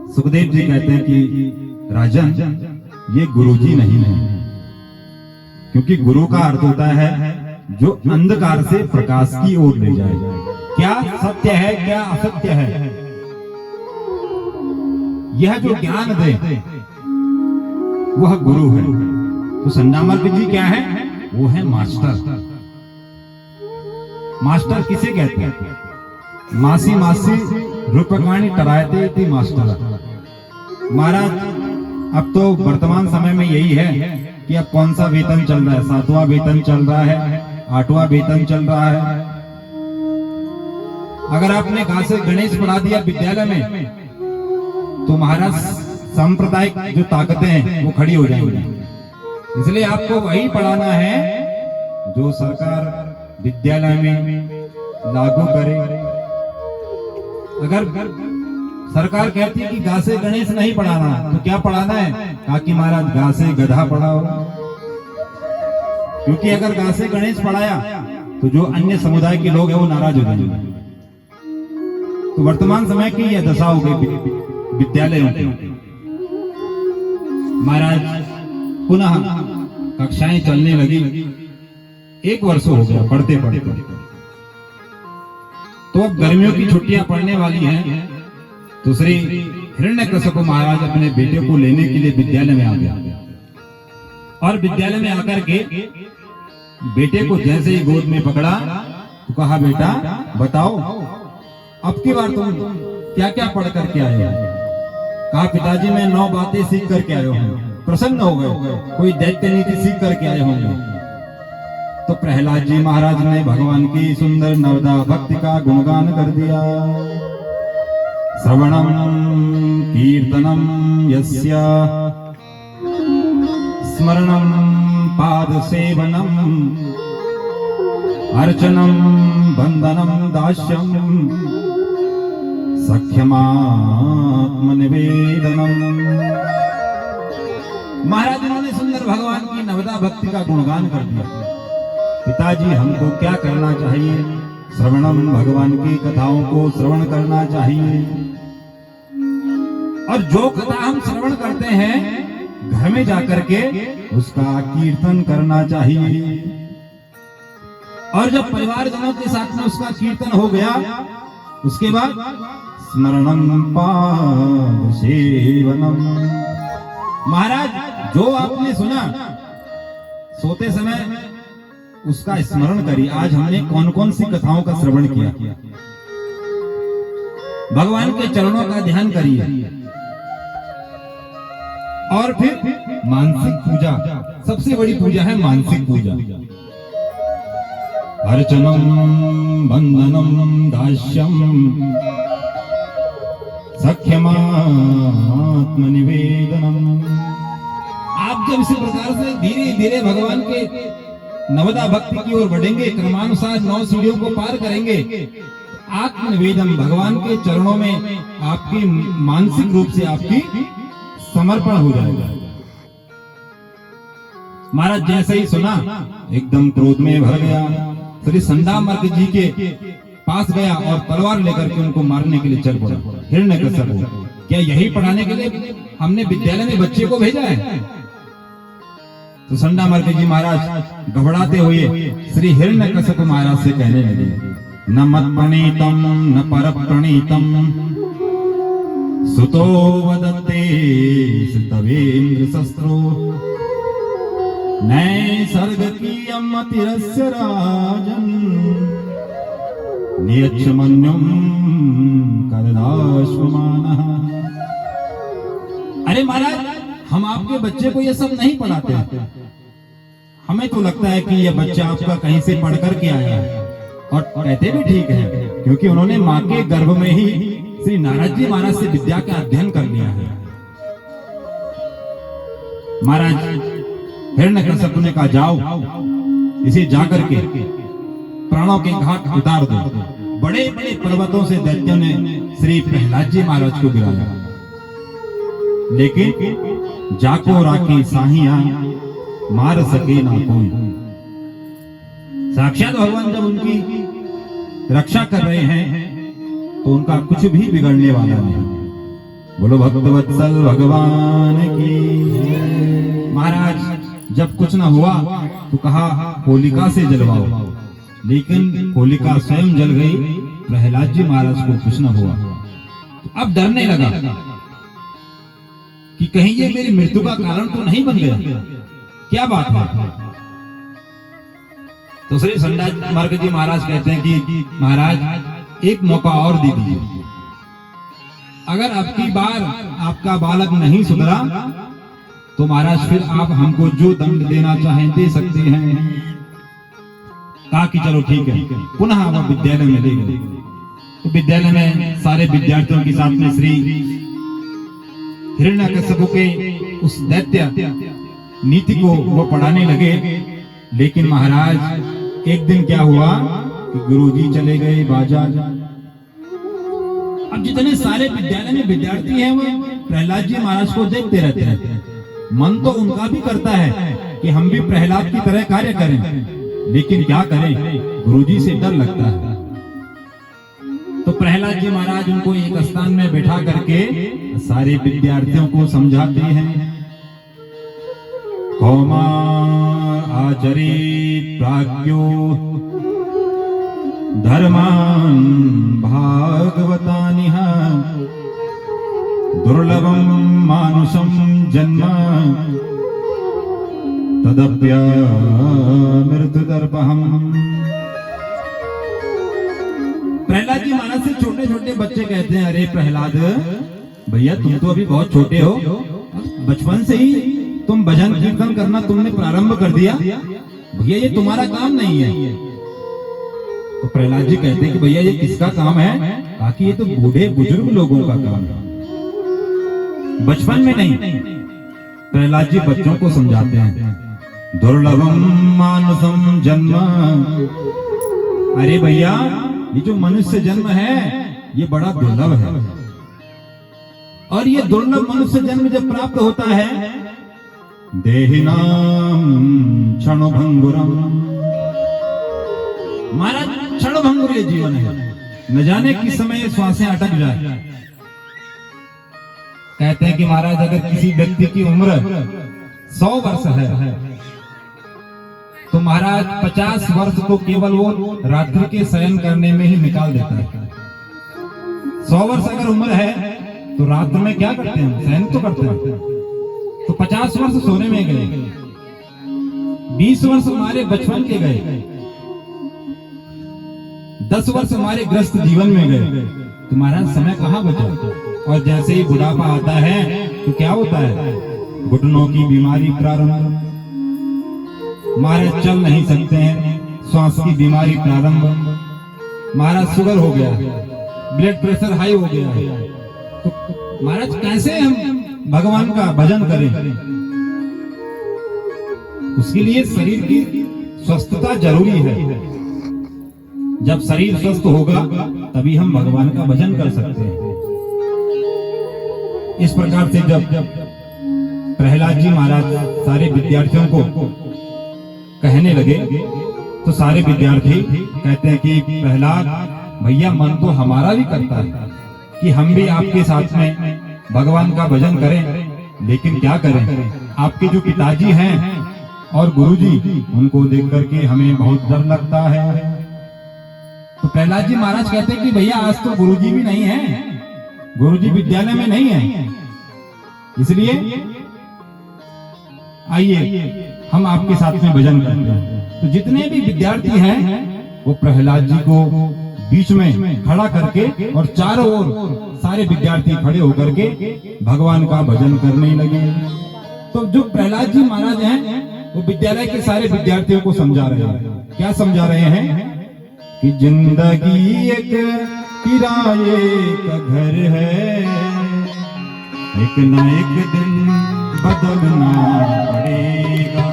सुखदेव जी कहते हैं कि राजन, ये गुरुजी नहीं है, क्योंकि गुरु का अर्थ होता है जो अंधकार से प्रकाश की ओर ले जाए। क्या सत्य है, क्या असत्य है, यह जो ज्ञान दे वह गुरु है। तो संडामर्क जी क्या है? वो है मास्टर। मास्टर किसे कहते हैं? मासी मासी रूपकाणी टरायते थी मास्टर। महाराज, अब तो वर्तमान समय में यही है कि अब कौन सा वेतन चल रहा है? 7वां वेतन चल रहा है, 8वां वेतन चल रहा है। अगर आपने कहा से गणेश पढ़ा दिया विद्यालय में, तो महाराज सांप्रदायिक जो ताकतें हैं वो खड़ी हो जाएंगी। इसलिए आपको वही पढ़ाना है जो सरकार विद्यालय में लागू करे। अगर सरकार कहती है कि गा से गणेश नहीं पढ़ाना, तो क्या पढ़ाना है? कहा कि महाराज गा से गधा पढ़ाओ, क्योंकि अगर गा से गणेश पढ़ाया तो जो अन्य समुदाय के लोग हैं वो नाराज हो जाएंगे। तो वर्तमान समय की यह दशा हो गई विद्यालयों की। महाराज पुनः कक्षाएं चलने लगी, 1 वर्ष हो गया पढ़ते पढ़ते। तो अब गर्मियों की छुट्टियां पड़ने वाली हैं, तो श्री हिरण्यकशिप महाराज अपने बेटे को लेने के लिए विद्यालय में आ गया। और विद्यालय में आकर के बेटे को जैसे ही गोद में पकड़ा तो कहा, बेटा बताओ अब की बार तुम क्या क्या पढ़ करके आए हो? कहा, पिताजी मैं 9 बातें सीख करके आए हूँ। प्रसन्न हो गए, कोई दैत्य नीति सीख करके आए होंगे। तो प्रहलाद जी महाराज ने भगवान की सुंदर नवदा भक्ति का गुणगान कर दिया। श्रवणम कीर्तनम यस्य स्मरणम पाद सेवनम अर्चनम बंदनम दास्यम सख्यमात्म निवेदनम। महाराज ने सुंदर भगवान की नवदा भक्ति का गुणगान कर दिया। पिताजी हमको क्या करना चाहिए? श्रवणम, भगवान की कथाओं को श्रवण करना चाहिए। और जो कथा हम श्रवण करते हैं घर में जाकर के उसका कीर्तन करना चाहिए। और जब परिवारजनों के साथ में उसका कीर्तन हो गया, उसके बाद स्मरणम पाद सेवनम। महाराज जो आपने सुना सोते समय उसका स्मरण करिए। आज हमने कौन कौन सी कथाओं का श्रवण किया? भगवान के चरणों का ध्यान करिए। और फिर मानसिक पूजा, सबसे बड़ी पूजा है मानसिक पूजा। अर्चनम बंदनम दास्यम सख्यमात्म निवेदनम। आप जब इसी प्रकार से धीरे धीरे भगवान के नवदा भक्ति की ओर बढ़ेंगे, क्रमानुसार 9 सीढ़ियों को पार करेंगे, आत्मनिवेदन, भगवान के चरणों में आपकी मानसिक रूप से आपकी समर्पण हो जाएगा। महाराज जैसे ही सुना एकदम क्रोध में भर गया। श्री संडामर्क जी के पास गया और तलवार लेकर के उनको मारने के लिए चल पड़ा। हिरण्यकशिप, क्या यही पढ़ाने के लिए हमने विद्यालय में बच्चे को भेजा है? तो संडामर्क जी महाराज घबराते हुए श्री हिरण्यकशिप महाराज से कहने लगे, न मत प्रणीतम न पर प्रणीतम सुतो वदते तवेन्द्र शस्त्रो नैसर्ग की अमतिरस्य राजन नियच्छमन्युम करदाश्वमानः। अरे महाराज, हम आपके बच्चे को ये सब नहीं पढ़ाते। हमें तो लगता है कि ये बच्चा आपका कहीं से पढ़ कर के आया है, और कहते भी ठीक है, क्योंकि उन्होंने माँ के गर्भ में ही श्री नारद जी महाराज से विद्या का अध्ययन कर लिया है। महाराज हिरण्यकशिप ने कहा, जाओ इसे जाकर के प्राणों के घाट उतार दो। बड़े बड़े पर्वतों से दैत्यों ने श्री प्रहलाद जी महाराज को गिराया, लेकिन जाको राखी साहिया मार सके ना कोई। साक्षात भगवान जब उनकी रक्षा कर रहे हैं तो उनका कुछ भी बिगड़ने वाला नहीं। बोलो भक्तवत्सल भगवान की। महाराज जब कुछ न हुआ तो कहा होलिका से जलवाओ, लेकिन होलिका स्वयं जल गई, प्रहलाद जी महाराज को कुछ न हुआ। तो अब डरने लगा कि कहीं ये मेरी मृत्यु का कारण तो नहीं बन गया, क्या बात है। तो श्री संदास मार्ग जी महाराज कहते हैं कि महाराज एक मौका और दे दीजिए, अगर अब की बार आपका बालक नहीं सुधरा तो महाराज फिर आप हमको जो दंड देना चाहें दे सकते हैं। कहा कि चलो ठीक है। पुनः वह विद्यालय में ले गए। तो विद्यालय में सारे विद्यार्थियों के साथ में श्री हिरण्यकश्यप के उस दैत्य नीति को वो पढ़ाने लगे। लेकिन महाराज एक दिन क्या हुआ कि गुरुजी चले गए बाजार। अब जितने सारे विद्यालय में विद्यार्थी हैं वो प्रहलाद जी महाराज को देखते रहते हैं। मन तो उनका भी करता है कि हम भी प्रहलाद की तरह कार्य करें, लेकिन क्या करें, गुरुजी से डर लगता है। तो प्रहलाद जी महाराज उनको एक स्थान में बैठा करके सारे विद्यार्थियों को समझाते हैं। कौमार आचरित प्राज्ञो धर्मान भागवतानिह दुर्लभम मानुषम जन्म तदप्यमृतदर्पहम्। प्रहलाद जी महाराज से छोटे छोटे बच्चे कहते हैं, अरे प्रहलाद भैया तुम तो अभी बहुत छोटे हो, बचपन से ही तुम भजन कीर्तन करना तुमने प्रारंभ कर दिया, भैया ये तुम्हारा काम नहीं है। तो प्रहलाद जी कहते हैं कि भैया ये किसका काम है? ताकि ये तो बूढ़े बुजुर्ग लोगों का काम है, बचपन में नहीं। प्रहलाद जी बच्चों को समझाते हैं। दुर्लभम मानुषम जन्म, अरे भैया ये जो मनुष्य जन्म है ये बड़ा दुर्लभ है, और ये दुर्लभ मनुष्य जन्म जब प्राप्त होता है देहिनाम क्षणभंगुरम, महाराज क्षणभंगुर ये जीवन है, न जाने किस समय ये श्वासें अटक जाए। कहते हैं कि महाराज अगर किसी व्यक्ति की उम्र 100 वर्ष है तो महाराज 50 वर्ष तो केवल वो रात्रि के शयन करने में ही निकाल देता है। 100 वर्ष अगर उम्र है तो रात में क्या करते हैं? शयन तो करते हैं। तो 50 वर्ष सोने में गए, 20 वर्ष हमारे बचपन के गए, 10 वर्ष हमारे ग्रस्त जीवन में गए, तो महाराज समय कहाँ बचा? और जैसे ही बुढ़ापा आता है तो क्या होता है? घुटनों की बीमारी प्रारंभ, महाराज चल नहीं सकते हैं, श्वास की बीमारी प्रारंभ, महाराज शुगर हो गया, ब्लड प्रेशर हाई हो गया है। तो महाराज कैसे हम भगवान का भजन करें? उसके लिए शरीर की स्वस्थता जरूरी है। जब शरीर स्वस्थ होगा तभी हम भगवान का भजन कर सकते हैं। इस प्रकार से जब प्रहलाद जी महाराज सारे विद्यार्थियों को कहने लगे तो सारे विद्यार्थी कहते हैं कि प्रहलाद भैया मन तो हमारा भी करता है कि हम भी आपके साथ में भगवान का भजन करें, लेकिन क्या करें, आपके जो पिताजी हैं और गुरुजी उनको देख करके हमें बहुत डर लगता है। तो प्रहलाद जी महाराज कहते हैं कि भैया आज तो गुरुजी भी नहीं है, गुरुजी विद्यालय में नहीं है, इसलिए आइए हम आपके साथ में भजन करते हैं। तो जितने भी विद्यार्थी हैं वो प्रहलाद जी को बीच में खड़ा करके और चारों ओर सारे विद्यार्थी खड़े होकर के भगवान का भजन करने लगे। तो जो प्रहलाद जी महाराज हैं वो विद्यालय के सारे विद्यार्थियों को समझा रहे हैं। क्या समझा रहे हैं? कि जिंदगी एक किराए का घर है, एक न एक दिन बदलना पड़ेगा।